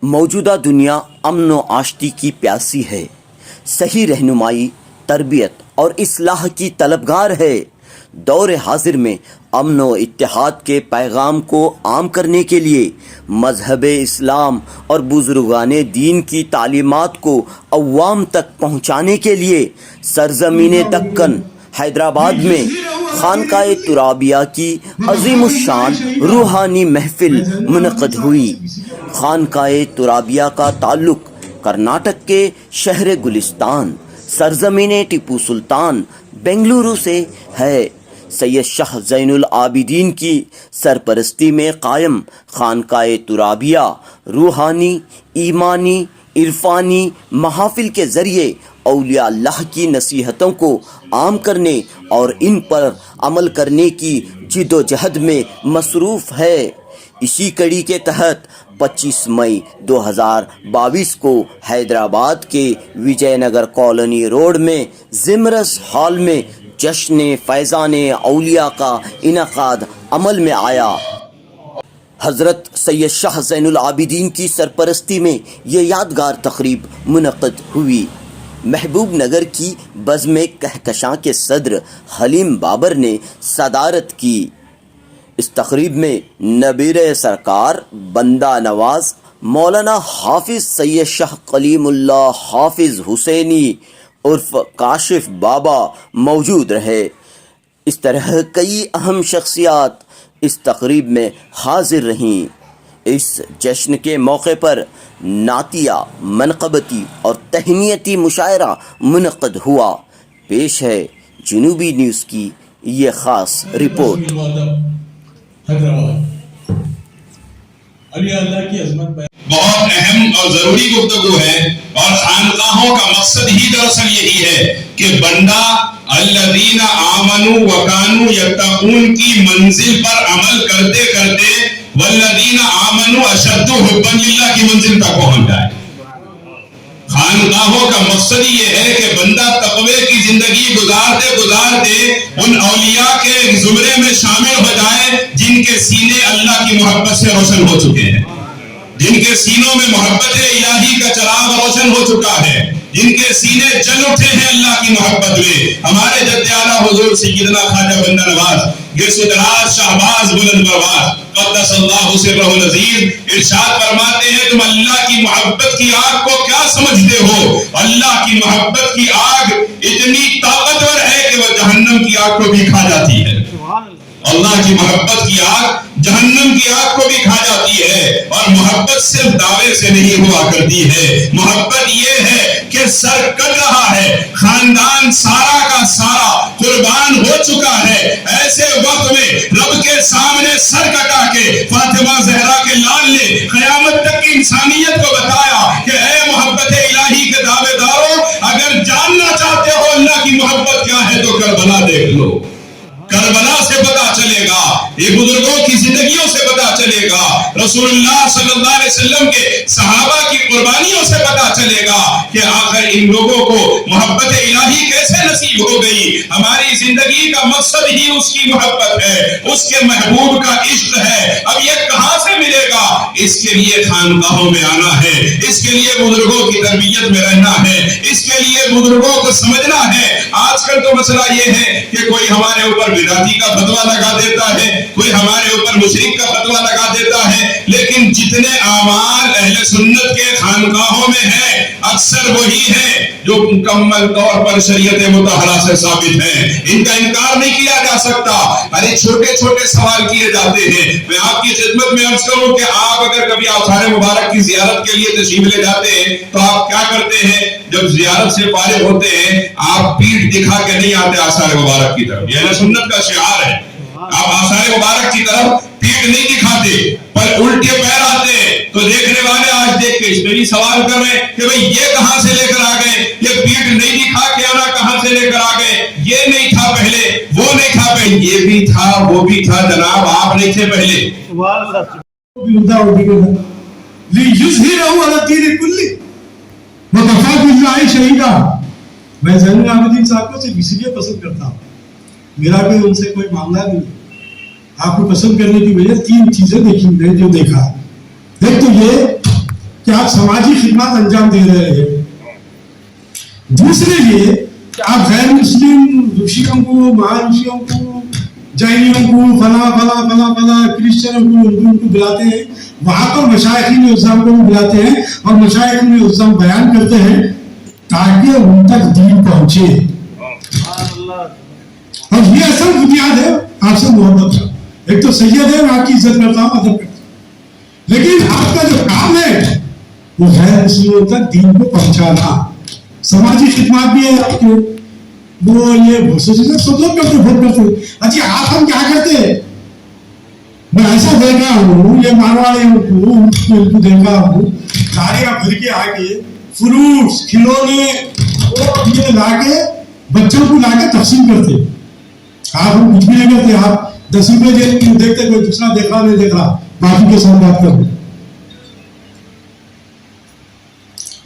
موجودہ دنیا امن و آشتی کی پیاسی ہے، صحیح رہنمائی، تربیت اور اصلاح کی طلبگار ہے۔ دور حاضر میں امن و اتحاد کے پیغام کو عام کرنے کے لیے مذہب اسلام اور بزرگان دین کی تعلیمات کو عوام تک پہنچانے کے لیے سرزمین دکن حیدرآباد میں خانقاہ ترابیہ کی عظیم الشان روحانی محفل منعقد ہوئی۔ خانقاہ ترابیہ کا تعلق کرناٹک کے شہر گلستان سرزمین ٹیپو سلطان بنگلورو سے ہے۔ سید شاہ زین العابدین کی سرپرستی میں قائم خانقاہ ترابیہ روحانی، ایمانی، عرفانی محافل کے ذریعے اولیاء اللہ کی نصیحتوں کو عام کرنے اور ان پر عمل کرنے کی جد و جہد میں مصروف ہے۔ اسی کڑی کے تحت 25 مئی 2022 کو حیدرآباد کے وجے نگر کالونی روڈ میں زمرس ہال میں جشن فیضان اولیاء کا انعقاد عمل میں آیا۔ حضرت سید شاہ زین العابدین کی سرپرستی میں یہ یادگار تقریب منعقد ہوئی۔ محبوب نگر کی بزم کہکشاں کے صدر حلیم بابر نے صدارت کی۔ اس تقریب میں نبیر سرکار بندہ نواز مولانا حافظ سید شاہ کلیم اللہ حافظ حسینی عرف کاشف بابا موجود رہے۔ اس طرح کئی اہم شخصیات اس تقریب میں حاضر رہیں۔ اس جشن کے موقع پر نعتیہ، منقبتی اور تہنیتی مشاعرہ منعقد ہوا۔ پیش ہے جنوبی نیوز کی یہ خاص رپورٹ۔ اللہ کی عظمت بہت اہم اور ضروری گفتگو ہے، اور خانقاہوں کا مقصد ہی دراصل یہی ہے کہ بندہ الذین آمنوا وکانوا یتقون کی منزل پر عمل کرتے کرتے والذین آمنوا اشد حبا للہ کی منزل تک پہنچ جائے۔ خانقاہوں کا مقصد یہ ہے کہ بندہ تقوی کی زندگی گزارتے گزارتے ان اولیاء کے زمرے میں شامل ہو جائے جن کے سینے اللہ کی محبت سے روشن ہو چکے ہیں، جن کے سینوں میں محبت الہی کا چراغ روشن ہو چکا ہے، جن کے سینے جل اٹھے ہیں اللہ کی محبت میں۔ ہمارے جد اعلیٰ حضور سیدنا خواجہ بندہ نواز گرس دراز شہباز بلند پرواز قدس اللہ سرہ العزیز ارشاد فرماتے ہیں، تم اللہ کی محبت کی آگ کو کیا سمجھتے ہو؟ اللہ کی محبت کی آگ اتنی طاقتور ہے کہ وہ جہنم کی آگ کو بھی کھا جاتی ہے۔ اللہ کی محبت کی آگ جہنم کی آگ کو بھی کھا جاتی ہے، اور محبت صرف دعوے سے نہیں ہوا کرتی ہے۔ محبت یہ ہے کہ سر کٹ رہا ہے، خاندان سارا کا سارا قربان ہو چکا ہے، ایسے وقت میں رب کے سامنے سر کٹا کے فاطمہ زہرا کے لال نے قیامت تک کی انسانیت کو بتایا کہ اے محبت الہی کے دعوے داروں، اگر جاننا چاہتے ہو اللہ کی محبت کیا ہے تو کربلا دیکھ لو۔ کربلا سے پتا چلے گا، یہ بزرگوں کی زندگیوں سے پتا چلے گا، رسول اللہ صلی اللہ علیہ وسلم کے صحابہ کی قربانیوں سے پتا چلے گا کہ آخر ان لوگوں کو محبت الہی کیسے نصیب ہو گئی۔ ہماری زندگی کا مقصد ہی اس کی محبت ہے، اس کے محبوب کا عشق ہے۔ اب یہ کہاں سے ملے گا؟ اس کے لیے خانقاہوں میں آنا ہے، اس کے لیے بزرگوں کی تربیت میں رہنا ہے، اس کے لیے بزرگوں کو سمجھنا ہے۔ آج کل تو مسئلہ یہ ہے کہ کوئی ہمارے اوپر بدعتی کا فتویٰ لگا دیتا ہے، کوئی ہمارے اوپر مشرک کا فتویٰ لگا دیتا ہے، لیکن جتنے اعمال اہل سنت کے خانقاہوں میں ہیں اکثر وہی ہیں جو مکمل طور پر شریعت مطہرہ سے ثابت ہیں۔ ان کا انکار نہیں کیا جا سکتا۔ ارے چھوٹے چھوٹے سوال کیے جاتے ہیں۔ میں آپ کی خدمت میں عرض کروں کہ آپ اگر کبھی آثار مبارک کی زیارت کے لیے تشریف لے جاتے ہیں تو آپ کیا کرتے ہیں؟ جب زیارت سے فارغ ہوتے ہیں آپ پیٹھ دکھا کے نہیں آتے آثار مبارک کی طرف، یہ سنت کا شعار ہے۔ آپ آثار مبارک کی طرف پیٹھ نہیں دکھاتے، پر الٹے پیر آتے ہیں تو دیکھنے والے آج دیکھ کے اس میں بھی سوال کر رہے ہیں کہ بھئی یہ کہاں سے لے کر آ گئے؟ یہ پیٹھ نہیں دکھا کے آنا کہاں سے لے کر آ گئے؟ یہ نہیں تھا پہلے، وہ نہیں تھا پہلے، یہ بھی تھا وہ بھی تھا جناب، آپ نہیں تھے پہلے۔ میں زین العابدین صاحب کو صرف اس لیے پسند کرتا ہوں، میرا کوئی ان سے کوئی معاملہ نہیں۔ آپ کو پسند کرنے کی وجہ تین چیزیں دیکھی میں جو دیکھا۔ ایک تو یہ کہ آپ سماجی خدمات انجام دے رہے ہیں. دوسرے یہ کہ آپ غیر مسلم رشیوں کو، مہارشیوں کو، جینیوں کو، فلاں فلاں فلاں فلاں کرسچنوں کو، ان کو بلاتے ہیں. وہاں پر مشائخین عظام کو بھی بلاتے ہیں اور مشائخین عظام بیان کرتے ہیں تاکہ ان تک دین پہنچے. اور یہ اصل بنیاد ہے آپ سے محبت کا. ایک تو سید ہے، میں آپ کی عزت کرتا ہوں، ادب کرتا ہوں، لیکن آپ کا جو کام ہے وہ غیر مسلموں تک دین کو پہنچانا. سماجی خدمات بھی ہے آپ کے، وہ یہ سب لوگ کرتے بہت کرتے. اچھا آپ ہم کیا کرتے ہیں؟ میں ایسا دیکھا ہوں، یہ مارواڑیوں کو دیکھا ہوں، گاڑیاں بھر کے آگے فروٹس، کھلونے یہ لا کے بچوں کو لا کے تقسیم کرتے. آپ ہم کچھ بھی نہیں کرتے. آپ 10 روپئے دیکھتے، کوئی دوسرا دیکھ رہا نہیں دیکھ رہا، معافی کے ساتھ بات کرتے.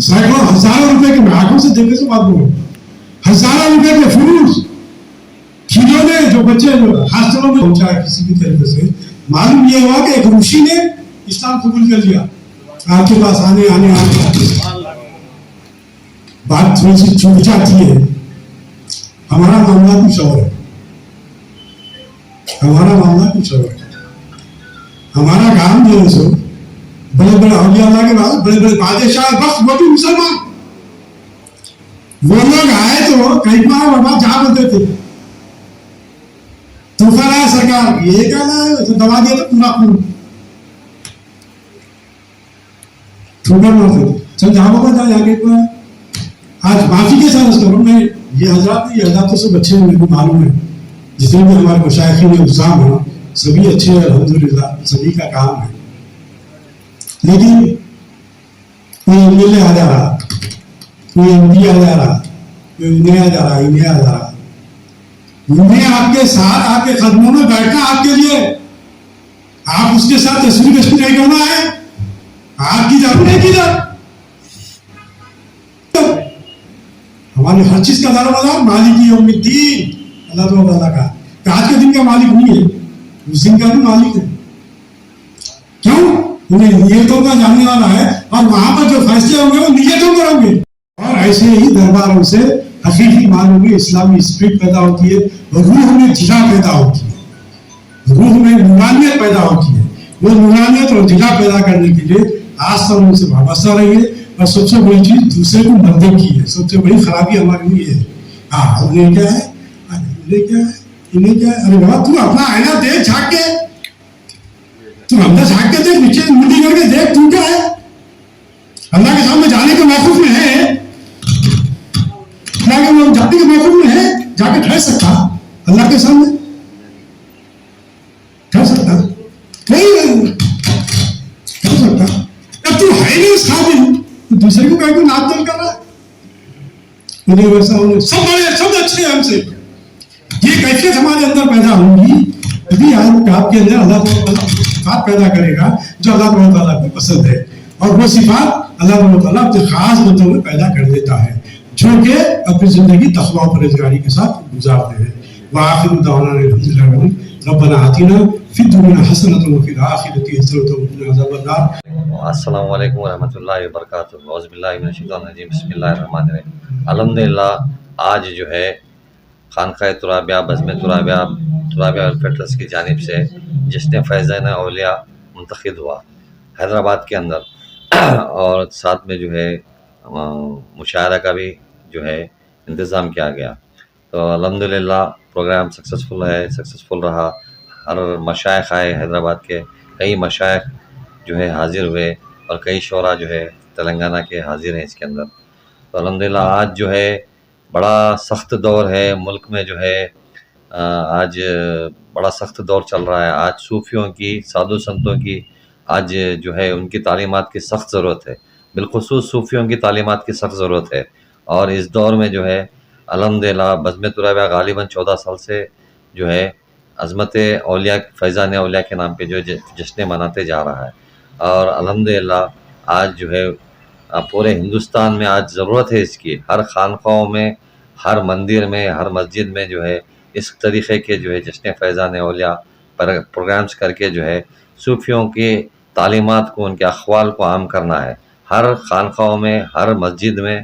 سینکڑوں ہزاروں روپے کے، آنکھوں سے دیکھنے سے بات کروں، ہزاروں روپے کے فروٹس، کھلونے جو بچے ہاسٹلوں میں پہنچا ہے کسی بھی طریقے سے. معلوم یہ ہوا کہ ایک روشی نے اسلام قبول کر لیا. آپ کے پاس آنے بات تھوڑی سی چھوٹ جاتی ہے. ہمارا معاملہ کچھ اور ہے، ہمارا معاملہ کچھ اور ہے. ہمارا کام جو ہے سو بڑے بڑے اولیاء اللہ کے بعد بڑے بڑے بادشاہ بخت، وہ بھی مسلمان، وہ لوگ آئے تو کئی بار بابا جہاں بنتے تھے تو ہے سرکار یہ کہنا ہے تو دبا دیا تو پورا خون ٹھوکر مارتے تھے. چل جہاں بابا جا کے آج معافی کے ساتھ اس کا میں یہ حضرات تو سب اچھے ہیں، میرے کو معلوم ہے. جتنے بھی ہمارے مشائخین عظام ہیں سبھی اچھے ہیں الحمدللہ، سبھی کا کام ہے. لیکن کوئی ایم ایل اے آ جا رہا، کوئی ایم پی آ جا رہا، کوئی انہیں آ جا رہا، انہیں آ جا رہا. انہیں آپ کے ساتھ آپ کے قدموں میں بیٹھنا آپ کے لیے، آپ اس کے ساتھ تصویر کشی نہیں کرنا ہے. آپ کی ضرورت ہے کدھر؟ ہمارے ہر چیز کا دار مدار مالک یوم الدین اللہ تعالیٰ کا. آج کے دن کا مالک نہیں ہے، اس دن کا بھی مالک ہے. کیوں؟ انہیں نیتوں کا جاننے والا ہے، اور وہاں پر جو فیصلے ہوں گے وہ نیتوں میں ہوں گے. اور ایسے ہی درباروں سے حقیقی معنوں میں اسلامی اسپرٹ پیدا ہوتی ہے، روح میں جلا پیدا ہوتی ہے، روح میں نورانیت پیدا ہوتی ہے. وہ نورانیت اور جلا پیدا کرنے کے لیے آج تک ان سے وابستہ رہیے. اور سب سے بڑی چیز دوسرے کو مندے کی ہے. سب سے بڑی خرابی ہماری ہوئی ہے. ہاں انہیں کیا ہے، انہیں کیا ہے، انہیں کیا ہے. ارے بابا تو اپنا آئینہ دیکھ، جھانک کے تو اندر جھانک کے دیکھ، نیچے منڈی کر کے دیکھ، تو کیا ہے. اللہ کے سامنے جانے کے موقف میں ہے، اللہ کے جانے کے موقف میں ہے، جا کے ٹھہر سکتا اللہ کے سامنے؟ ٹھہر سکتا نہیں، ٹھہر سکتا. اب تو ہے نہیں اس قابل، تو دوسرے کو کہیں کو ناپ تول کر رہا ہے. انہیں ویسا ہونے سب بڑے سب اچھے ہیں ہم سے. یہ کیفیت ہمارے اندر پیدا ہوگی ابھی آپ کے اندر اللہ تعالیٰ صفات پیدا کرے گا جو اللہ تعالیٰ کو پسند ہے. اور وہ صفات اللہ تعالیٰ اپنے خاص بندوں میں پیدا کر دیتا ہے جو کہ اپنی زندگی تقویٰ و پرہیزگاری کے ساتھ گزارتے ہیں. وآخر دعوانا الحمدللہ ربنا آتنا فی الدنیا حسنۃ وفی الآخرۃ حسنۃ وقنا عذاب النار. السلام علیکم ورحمۃ اللہ وبرکاتہ. اعوذ باللہ من الشیطان الرجیم. بسم اللہ الرحمن الرحیم. الحمدللہ آج جو ہے خانقاہ ترابیہ بزم ترابیہ ویلفیئر ٹرسٹ کی جانب سے جشن فیضان اولیاء منتخب ہوا حیدرآباد کے اندر، اور ساتھ میں جو ہے مشاعرہ کا بھی جو ہے انتظام کیا گیا. تو الحمدللہ پروگرام سکسیسفل رہا. ہر مشائخ آئے حیدرآباد کے، کئی مشائخ جو ہے حاضر ہوئے، اور کئی شعراء جو ہے تلنگانہ کے حاضر ہیں اس کے اندر. تو الحمدللہ آج جو ہے بڑا سخت دور ہے ملک میں، جو ہے آج بڑا سخت دور چل رہا ہے. آج صوفیوں کی، سادھو سنتوں کی آج جو ہے ان کی تعلیمات کی سخت ضرورت ہے، بالخصوص صوفیوں کی تعلیمات کی سخت ضرورت ہے. اور اس دور میں جو ہے الحمدللہ بزم ترابیہ غالباً 14 سال سے جو ہے عظمت اولیاء فیضان اولیاء کے نام پہ جو جشن مناتے جا رہا ہے. اور الحمدللہ آج جو ہے پورے ہندوستان میں آج ضرورت ہے اس کی. ہر خانقاہوں میں، ہر مندر میں، ہر مسجد میں جو ہے اس طریقے کے جو ہے جشن فیضان اولیاء پروگرامز کر کے جو ہے صوفیوں کی تعلیمات کو، ان کے اقوال کو عام کرنا ہے. ہر خانقاہوں میں، ہر مسجد میں،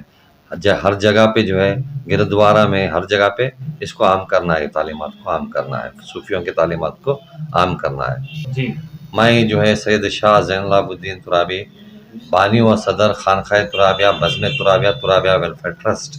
ہر جگہ پہ جو ہے، گردوارہ میں، ہر جگہ پہ اس کو عام کرنا ہے، تعلیمات کو عام کرنا ہے، صوفیوں کی تعلیمات کو عام کرنا ہے۔ جی میں جو ہے سید شاہ زین العابدین الدین ترابی، بانی و صدر خانقاہ ترابیہ بزم ترابیہ ویلفیئر ٹرسٹ